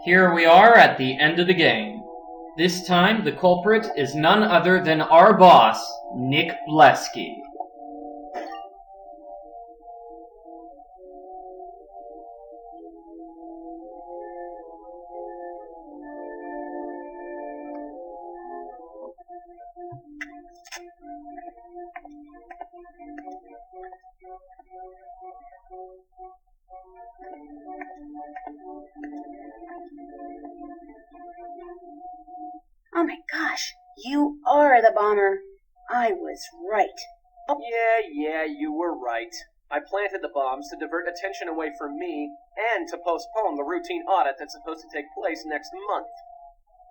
Here we are at the end of the game. This time, the culprit is none other than our boss, Nick Bleski. Oh my gosh, you are the bomber. I was right. Yeah, you were right. I planted the bombs to divert attention away from me and to postpone the routine audit that's supposed to take place next month.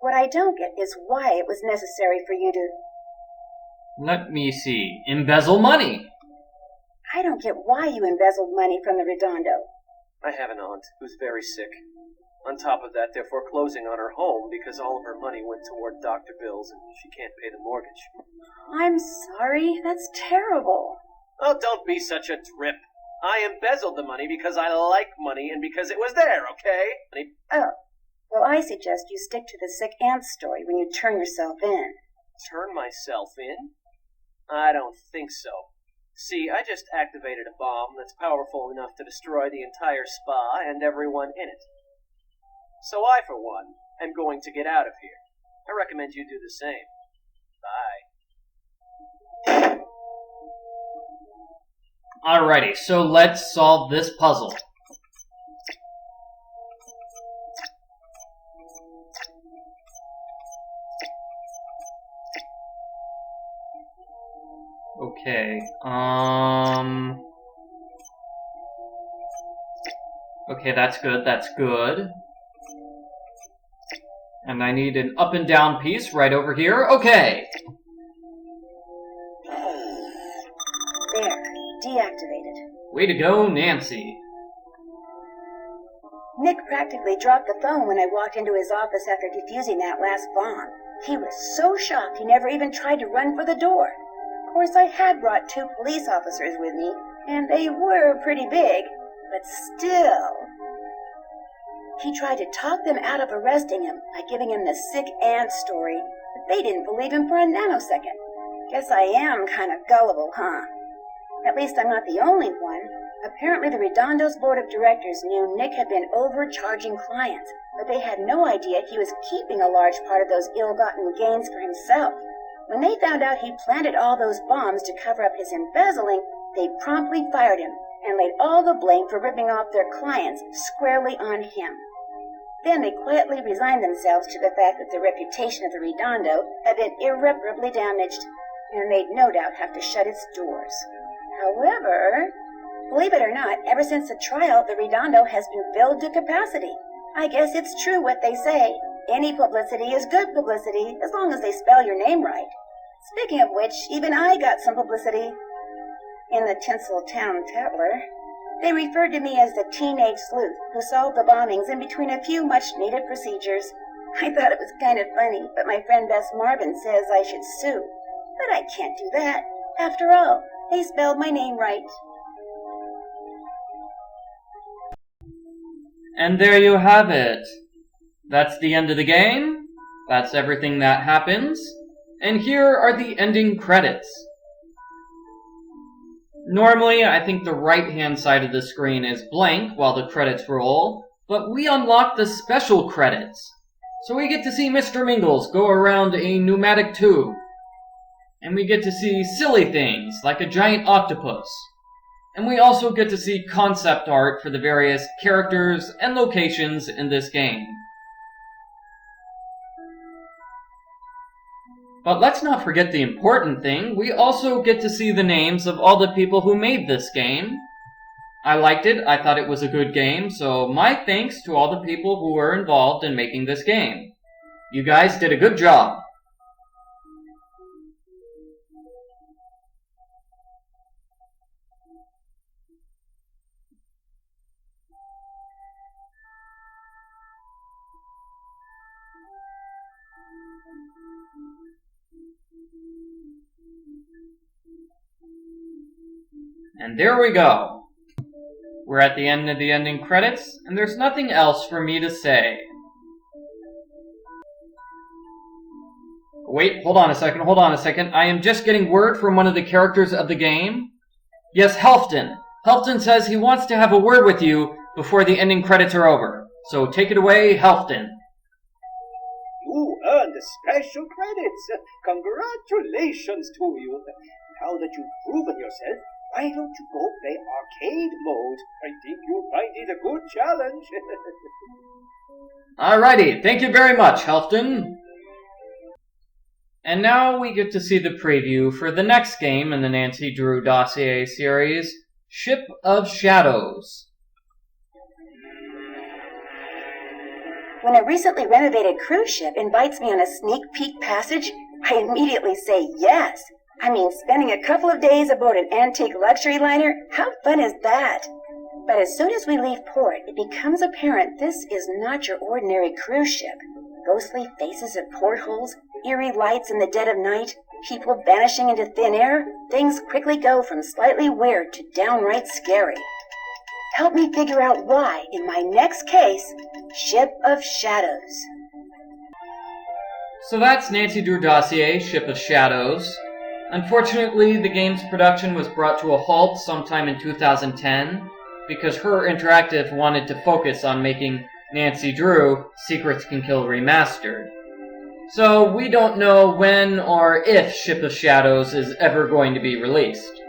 What I don't get is why it was necessary for you to... Let me see. Embezzle money. I don't get why you embezzled money from the Redondo. I have an aunt who's very sick. On top of that, they're foreclosing on her home because all of her money went toward doctor bills and she can't pay the mortgage. I'm sorry, that's terrible. Oh, don't be such a drip. I embezzled the money because I like money and because it was there, okay? Oh, well, I suggest you stick to the sick aunt story when you turn yourself in. Turn myself in? I don't think so. See, I just activated a bomb that's powerful enough to destroy the entire spa and everyone in it. So I, for one, am going to get out of here. I recommend you do the same. Bye. Alrighty, so let's solve this puzzle. Okay, okay, that's good. And I need an up and down piece right over here. Okay. There, deactivated. Way to go, Nancy. Nick practically dropped the phone when I walked into his office after defusing that last bomb. He was so shocked he never even tried to run for the door. Of course, I had brought 2 police officers with me, and they were pretty big, but still... He tried to talk them out of arresting him by giving him the sick aunt story, but they didn't believe him for a nanosecond. Guess I am kind of gullible, huh? At least I'm not the only one. Apparently the Redondo's board of directors knew Nick had been overcharging clients, but they had no idea he was keeping a large part of those ill-gotten gains for himself. When they found out he planted all those bombs to cover up his embezzling, they promptly fired him and laid all the blame for ripping off their clients squarely on him. Then they quietly resigned themselves to the fact that the reputation of the Redondo had been irreparably damaged, and they'd no doubt have to shut its doors. However, believe it or not, ever since the trial, the Redondo has been filled to capacity. I guess it's true what they say. Any publicity is good publicity, as long as they spell your name right. Speaking of which, even I got some publicity. In the Tinseltown Tatler, they referred to me as the teenage sleuth who solved the bombings in between a few much-needed procedures. I thought it was kind of funny, but my friend Bess Marvin says I should sue. But I can't do that. After all, they spelled my name right. And there you have it. That's the end of the game. That's everything that happens. And here are the ending credits. Normally, I think the right-hand side of the screen is blank while the credits roll, but we unlock the special credits. So we get to see Mr. Mingles go around a pneumatic tube. And we get to see silly things, like a giant octopus. And we also get to see concept art for the various characters and locations in this game. But let's not forget the important thing. We also get to see the names of all the people who made this game. I liked it. I thought it was a good game. So my thanks to all the people who were involved in making this game. You guys did a good job. And there we go. We're at the end of the ending credits, and there's nothing else for me to say. Wait, hold on a second. I am just getting word from one of the characters of the game. Yes, Helfton. Helfton says he wants to have a word with you before the ending credits are over. So take it away, Helfton. You earned special credits. Congratulations to you. Now that you've proven yourself, why don't you go play arcade mode? I think you'll find it a good challenge. Alrighty, thank you very much, Helfton. And now we get to see the preview for the next game in the Nancy Drew Dossier series, Ship of Shadows. When a recently renovated cruise ship invites me on a sneak peek passage, I immediately say yes. I mean, spending a couple of days aboard an antique luxury liner, how fun is that? But as soon as we leave port, it becomes apparent this is not your ordinary cruise ship. Ghostly faces at portholes, eerie lights in the dead of night, people vanishing into thin air, things quickly go from slightly weird to downright scary. Help me figure out why, in my next case, Ship of Shadows. So that's Nancy Drew Dossier, Ship of Shadows. Unfortunately, the game's production was brought to a halt sometime in 2010 because Her Interactive wanted to focus on making Nancy Drew Secrets Can Kill Remastered. So we don't know when or if Ship of Shadows is ever going to be released.